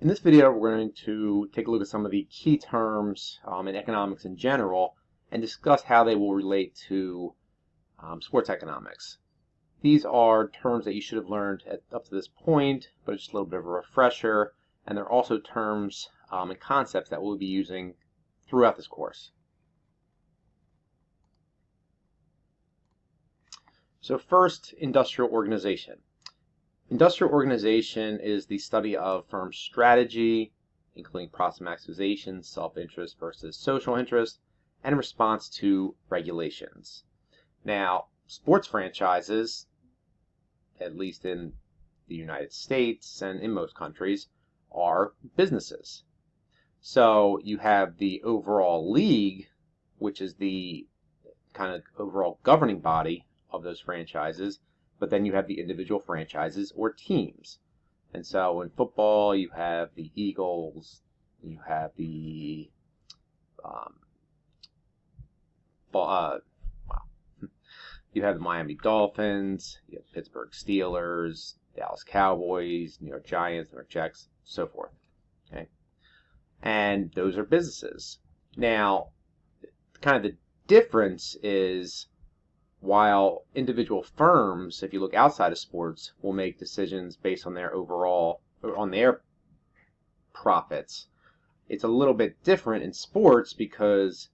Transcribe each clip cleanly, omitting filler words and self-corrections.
In this video, we're going to take a look at some of the key terms in economics in general and discuss how they will relate to sports economics. These are terms that you should have learned up to this point, but it's just a little bit of a refresher, and they're also terms and concepts that we'll be using throughout this course. So first, industrial organization. Industrial organization is the study of firm strategy, including profit maximization, self-interest versus social interest, and response to regulations. Now, sports franchises, at least in the United States and in most countries, are businesses. So you have the overall league, which is the kind of overall governing body of those franchises, but then you have the individual franchises or teams. And so in football, you have the Eagles, you have the you have the Miami Dolphins, you have Pittsburgh Steelers, Dallas Cowboys, New York Giants, New York Jets, so forth. Okay, and those are businesses. Now, kind of the difference is, while individual firms, if you look outside of sports, will make decisions based on their overall, or on their profits, it's a little bit different in sports because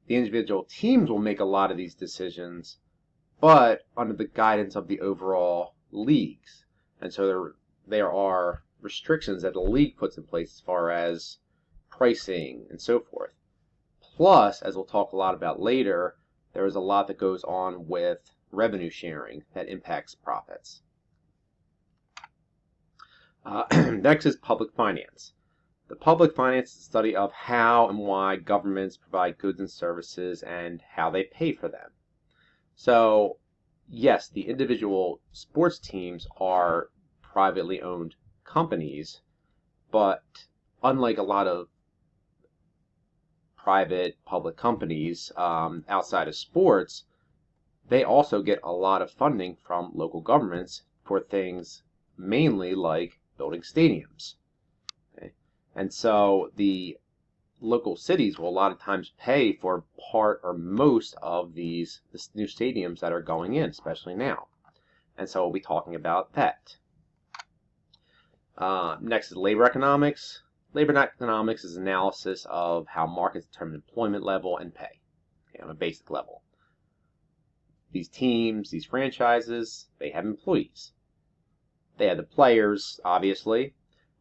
the individual teams will make a lot of these decisions, but under the guidance of the overall leagues. And so there are restrictions that the league puts in place as far as pricing and so forth. Plus, as we'll talk a lot about later, there is a lot that goes on with revenue sharing that impacts profits. Next is public finance. The public finance is the study of how and why governments provide goods and services and how they pay for them. So, yes, the individual sports teams are privately owned companies, but unlike a lot of private public companies outside of sports, they also get a lot of funding from local governments for things mainly like building stadiums. Okay? And so the local cities will a lot of times pay for part or most of these new stadiums that are going in, especially now. And so we'll be talking about that. Next is labor economics. Labor economics is analysis of how markets determine employment level and pay, okay, on a basic level. These teams, these franchises, they have employees. They have the players, obviously,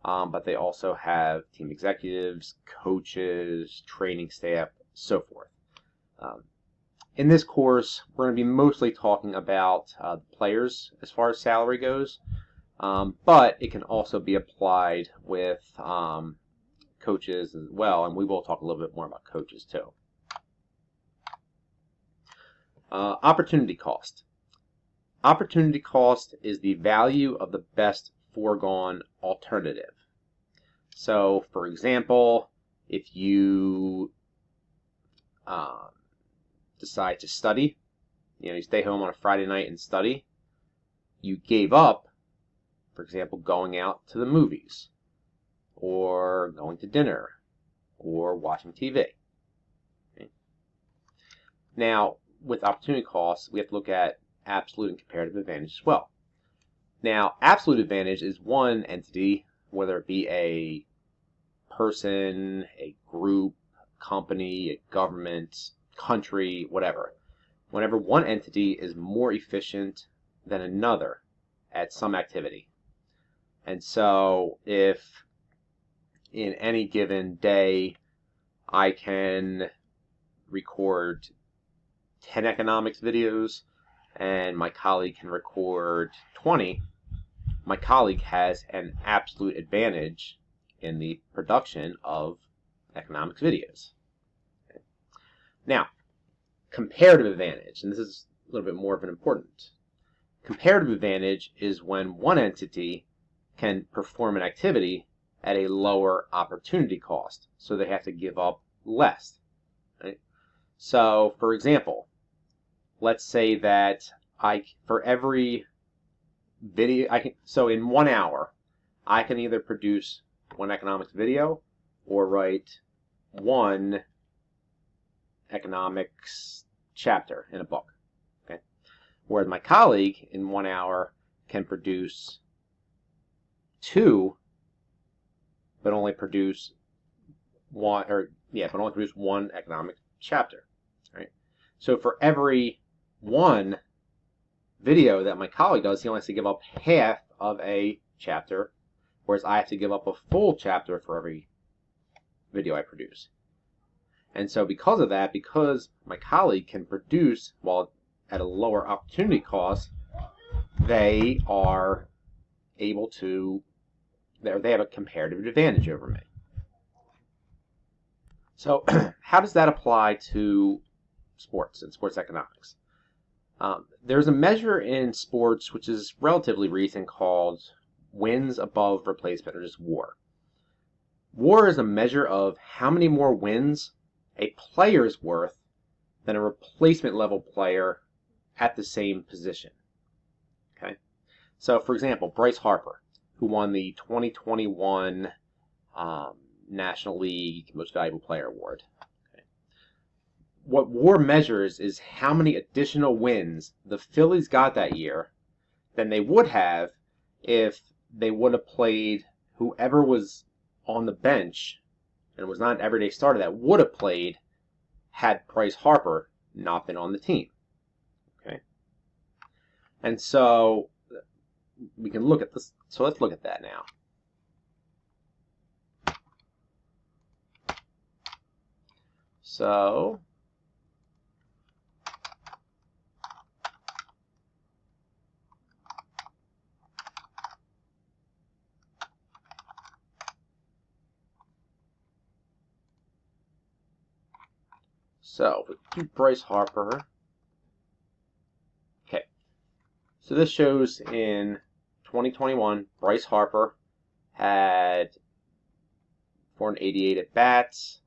but they also have team executives, coaches, training staff, so forth. In this course, we're going to be mostly talking about the players as far as salary goes, but it can also be applied with coaches as well, and we will talk a little bit more about coaches too. Opportunity cost. Opportunity cost is the value of the best foregone alternative. So, for example, if you decide to study, you stay home on a Friday night and study, you gave up, for example, going out to the movies, or going to dinner, or watching TV. Okay. Now, with opportunity costs, we have to look at absolute and comparative advantage as well. Now, absolute advantage is one entity, whether it be a person, a group, company, a government, country, whatever. Whenever one entity is more efficient than another at some activity. And so if in any given day I can record 10 economics videos and my colleague can record 20, my colleague has an absolute advantage in the production of economics videos. Okay. Now, comparative advantage, and this is a little bit more of an important. Comparative advantage is when one entity can perform an activity at a lower opportunity cost, so they have to give up less. Right? So, for example, let's say that for every video, so in 1 hour, I can either produce one economics video or write one economics chapter in a book. Okay? Whereas my colleague in 1 hour can produce two, but only produce one, but only produce one economic chapter. Right? So for every one video that my colleague does, he only has to give up half of a chapter, whereas I have to give up a full chapter for every video I produce. And so because of that, because my colleague can produce while at a lower opportunity cost, they are able to, they have a comparative advantage over me. So how does that apply to sports and sports economics? There's a measure in sports which is relatively recent called wins above replacement, or just WAR. WAR is a measure of how many more wins a player's worth than a replacement level player at the same position. Okay? So, for example, Bryce Harper, who won the 2021 National League Most Valuable Player Award. Okay? What WAR measures is how many additional wins the Phillies got that year than they would have if they would have played whoever was on the bench and was not an everyday starter that would have played had Bryce Harper not been on the team. Okay? And so we can look at this. So let's look at that now. So we do Bryce Harper. Okay. So this shows in 2021, Bryce Harper had 488 at bats,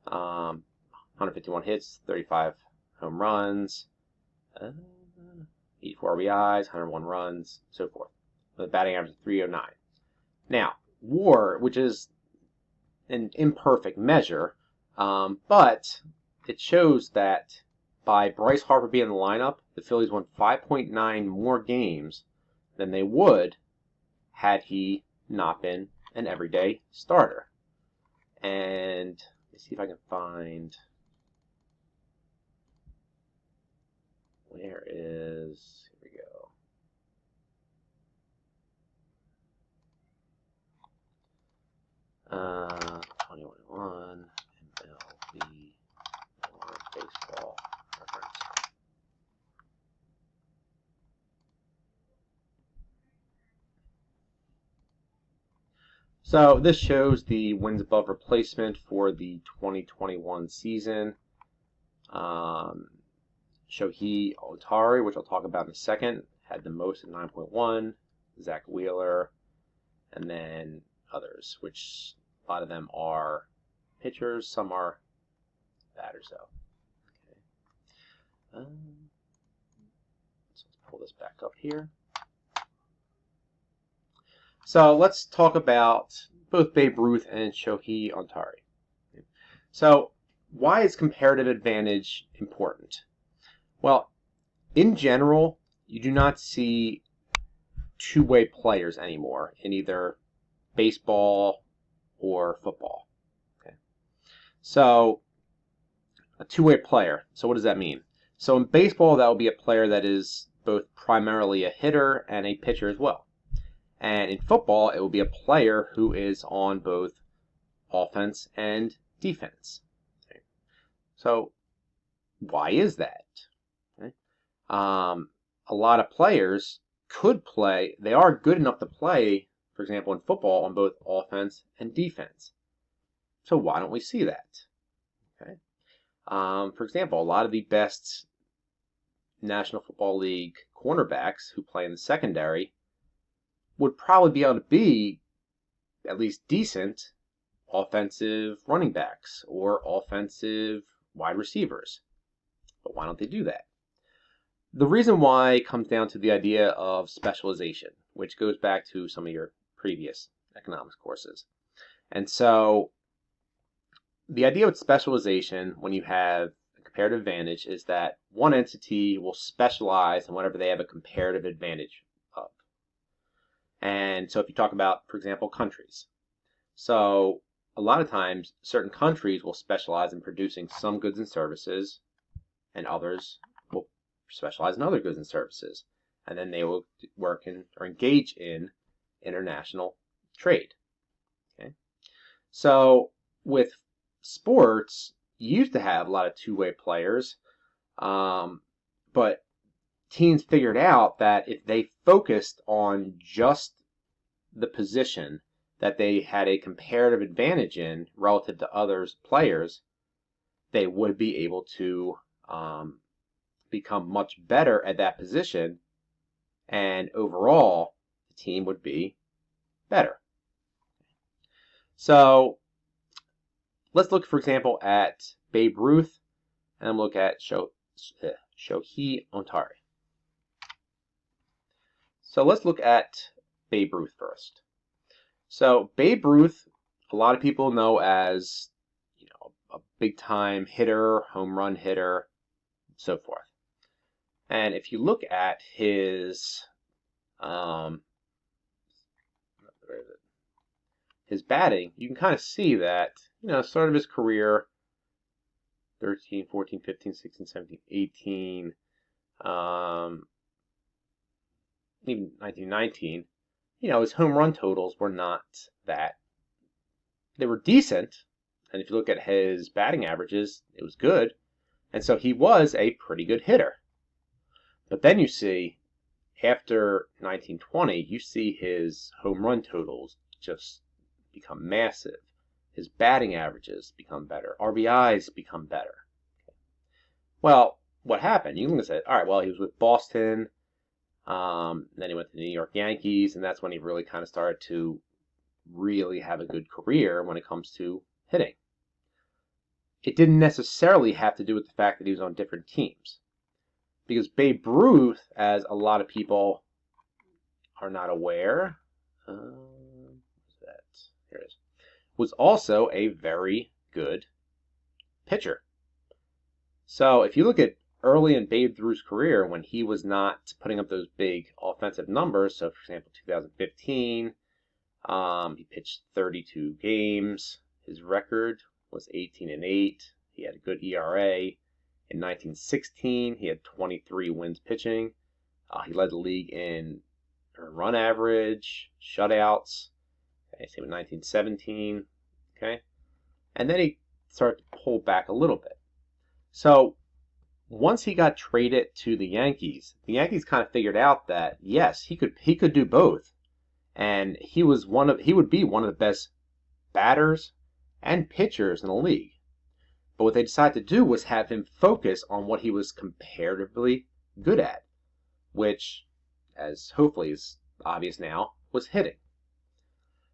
151 hits, 35 home runs, 84 RBIs, 101 runs, so forth. The batting average is 309. Now, WAR, which is an imperfect measure, but it shows that by Bryce Harper being in the lineup, the Phillies won 5.9 more games than they would had he not been an everyday starter. And let's see if I can find, here we go. Uh, 2021 MLB or baseball reference. So this shows the wins above replacement for the 2021 season. Shohei Ohtani, which I'll talk about in a second, had the most at 9.1. Zach Wheeler, and then others, which a lot of them are pitchers, some are batters though. Okay. So let's pull this back up here. So let's talk about both Babe Ruth and Shohei Ohtani. So why is comparative advantage important? Well, in general, you do not see two-way players anymore in either baseball or football. Okay. So a two-way player. So what does that mean? So in baseball, that will be a player that is both primarily a hitter and a pitcher as well. And in football, it will be a player who is on both offense and defense. Okay. So why is that? Okay. A lot of players could play, they are good enough to play, for example, in football on both offense and defense. So why don't we see that? Okay. For example, a lot of the best National Football League cornerbacks who play in the secondary would probably be able to be at least decent offensive running backs or offensive wide receivers. But why don't they do that? The reason why comes down to the idea of specialization, which goes back to some of your previous economics courses. And so the idea with specialization, when you have a comparative advantage, is that one entity will specialize in whatever they have a comparative advantage of. And so if you talk about, for example, countries. So a lot of times, certain countries will specialize in producing some goods and services, and others will specialize in other goods and services. And then they will work in or engage in international trade. Okay? So with sports, you used to have a lot of two-way players, but teams figured out that if they focused on just the position that they had a comparative advantage in relative to others players, they would be able to become much better at that position, and overall, the team would be better. So let's look, for example, at Babe Ruth, and look at Shohei Ohtani. So let's look at Babe Ruth first. So Babe Ruth, a lot of people know as, a big-time hitter, home run hitter, so forth. And if you look at his batting, you can kind of see that, start of his career, 13, 14, 15, 16, 17, 18, even 1919, his home run totals were not that. They were decent, and if you look at his batting averages, it was good, and so he was a pretty good hitter. But then you see, after 1920, you see his home run totals just become massive. His batting averages become better. RBIs become better. Well, what happened? You can say, all right, well, he was with Boston, then he went to the New York Yankees, and that's when he really kind of started to really have a good career when it comes to hitting. It didn't necessarily have to do with the fact that he was on different teams. Because Babe Ruth, as a lot of people are not aware, here it is, was also a very good pitcher. So if you look at early in Babe Ruth's career, when he was not putting up those big offensive numbers, so for example, 2015, he pitched 32 games. His record was 18-8. He had a good ERA. In 1916, he had 23 wins pitching. He led the league in run average, shutouts. Okay, same in 1917. Okay, and then he started to pull back a little bit. So once he got traded to the Yankees kind of figured out that yes, he could do both, and he would be one of the best batters and pitchers in the league. But what they decided to do was have him focus on what he was comparatively good at, which, as hopefully is obvious now, was hitting.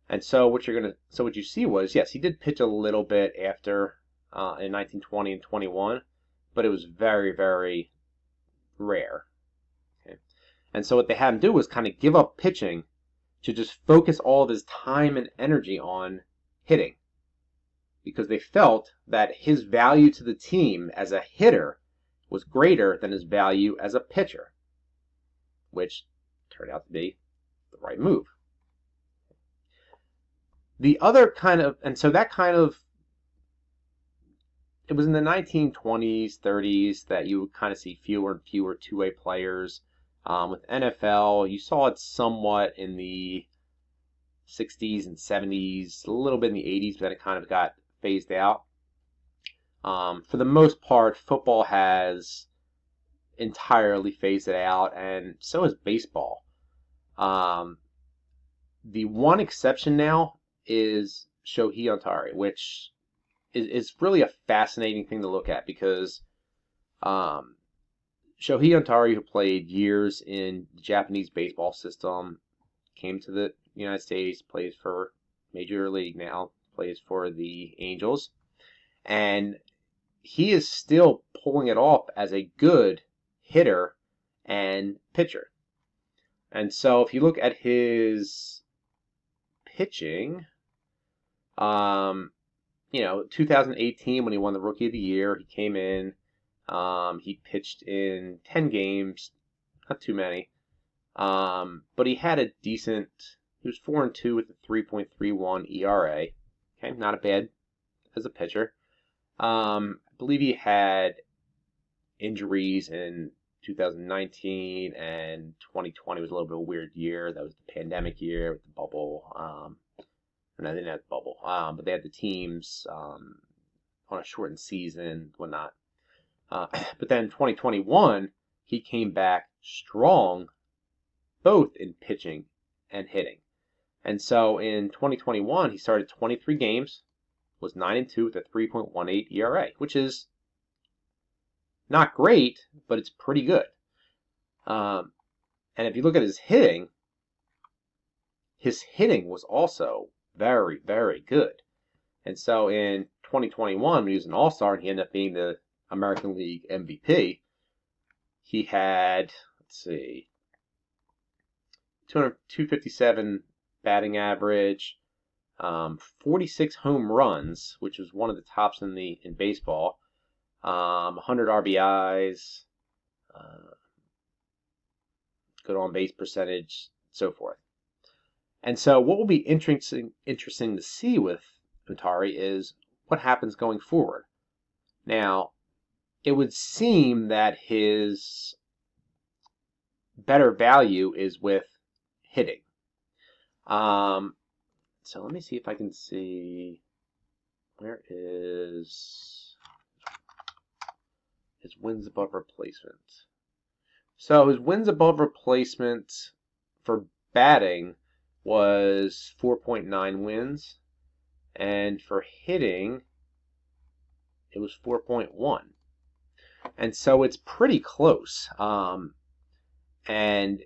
And so what you see was, yes, he did pitch a little bit after in 1920 and 21, but it was very, very rare. Okay? And so what they had him do was kind of give up pitching to just focus all of his time and energy on hitting, because they felt that his value to the team as a hitter was greater than his value as a pitcher, which turned out to be the right move. The other kind of, and so that kind of, it was in the 1920s, 30s that you would kind of see fewer and fewer two-way players. With NFL, you saw it somewhat in the 60s and 70s, a little bit in the 80s, but then it kind of got phased out. For the most part, football has entirely phased it out, and so has baseball. The one exception now is Shohei Ohtani, which is really a fascinating thing to look at, because Shohei Ohtani, who played years in the Japanese baseball system, came to the United States, plays for Major League now, plays for the Angels, and he is still pulling it off as a good hitter and pitcher. And so if you look at his pitching, You know, 2018 when he won the Rookie of the Year, he came in. He pitched in 10 games, not too many. But he had a decent. He was 4-2 with a 3.31 ERA. Okay, not a bad as a pitcher. I believe he had injuries in 2019 and 2020 was a little bit of a weird year. That was the pandemic year with the bubble. No, they didn't have the bubble, but they had the teams on a shortened season, whatnot. But then 2021, he came back strong, both in pitching and hitting. And so in 2021, he started 23 games, was 9-2 with a 3.18 ERA, which is not great, but it's pretty good. And if you look at his hitting was also very, very good. And so in 2021, when he was an All-Star and he ended up being the American League MVP, he had, let's see, 257 batting average, 46 home runs, which was one of the tops in baseball, 100 RBIs, good on base percentage, so forth. And so what will be interesting to see with Ohtani is what happens going forward. Now, it would seem that his better value is with hitting. So let me see if I can see where is his wins above replacement. So his wins above replacement for batting was 4.9 wins, and for hitting, it was 4.1. And so it's pretty close. And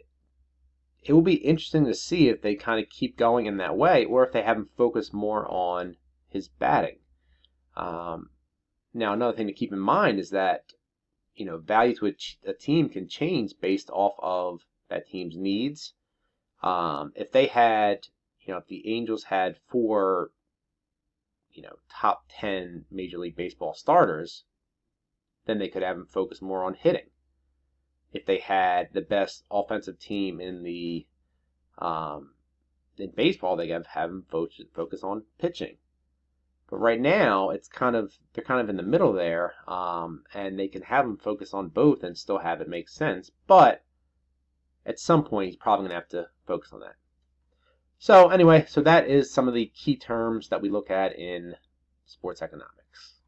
it will be interesting to see if they kind of keep going in that way, or if they have him focus more on his batting. Now, another thing to keep in mind is that, you know, value to a team can change based off of that team's needs. If they had, you know, if the Angels had 4, you know, top 10 Major League Baseball starters, then they could have him focus more on hitting. If they had the best offensive team in baseball, they have him focus on pitching. But right now, they're kind of in the middle there, and they can have him focus on both and still have it make sense. But at some point, he's probably going to have to focus on that. So anyway, so that is some of the key terms that we look at in sports economics.